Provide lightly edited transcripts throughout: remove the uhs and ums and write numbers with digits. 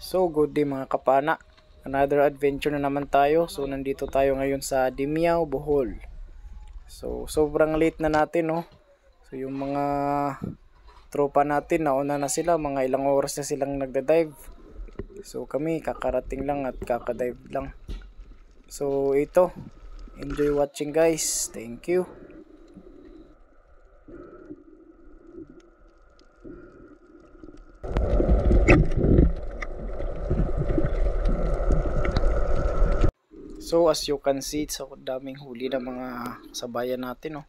So good day mga kapana, another adventure na naman tayo. So nandito tayo ngayon sa Dimiao, Bohol. So sobrang late na natin, no. So yung mga tropa natin nauna na sila, mga ilang oras na silang nagda-dive. So kami kakarating lang at kakadive lang. So ito, enjoy watching guys, thank you. So as you can see, so daming huli ng mga kasabayan natin, no.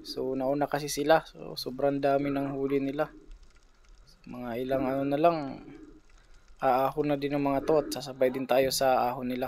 So nauna kasi sila, so sobrang dami ng huli nila. Mga ilang ano na lang, aahon na din ng mga to at sasabay din tayo sa ahon nila.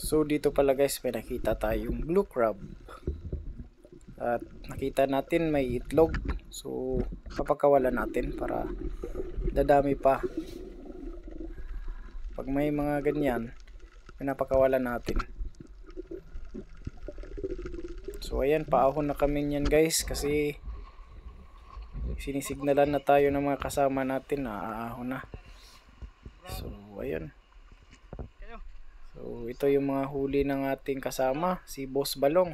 So dito pala guys, may nakita tayong blue crab. At nakita natin may itlog. So papakawalan natin para dadami pa. Pag may mga ganyan, pinapakawalan natin. So ayan, paahon na kami niyan guys, kasi sinisignalan na tayo ng mga kasama natin na aahon na. So ayan. So ito yung mga huli ng ating kasama, si Boss Balong.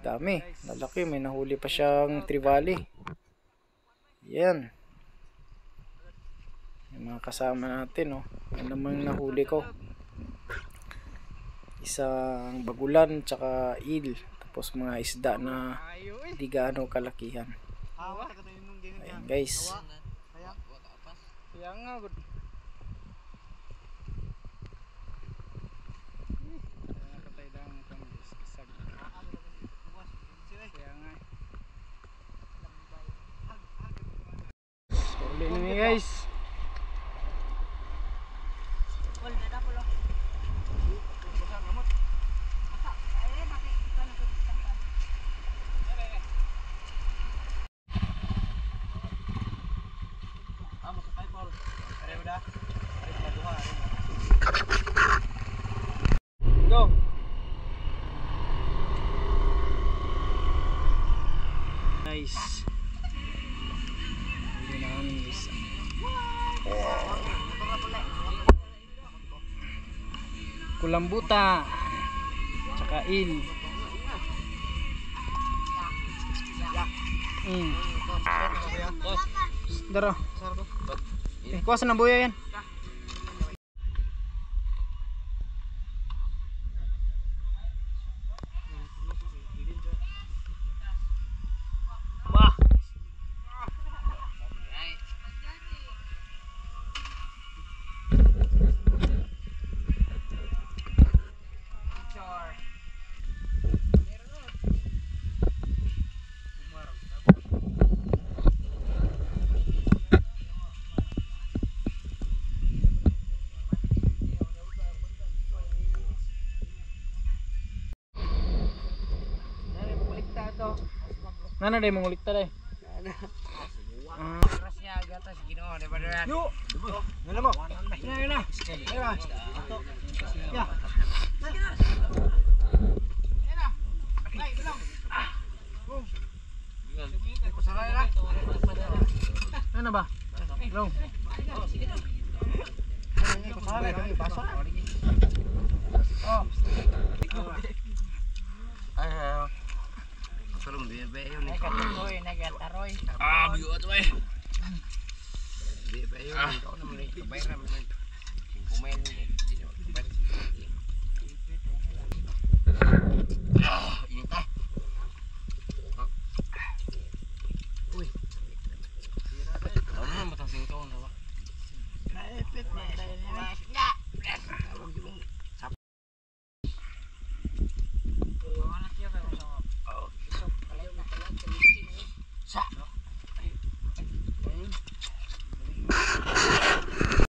Dami, lalaki, may nahuli pa siyang trevally. Yan. Yung mga kasama natin, oh. Yan naman nahuli ko. Isang bagulan, tsaka eel. Tapos mga isda na di gaano kalakihan. Ayan guys. Ini guys. Go. Nice. Kulambuta tsaka il. Daro. Kuwasan ng buya yan. Nana deh mengulikta deh. Kerasnya gatas gini oh daripada. Yuk. Mana mau? Nah. Ya. Nah. Baik, belum. na ba? Go. Ah, bigot ba eh. Di ba yun? Ikaw naman eh. Kabayram naman. 5 mile.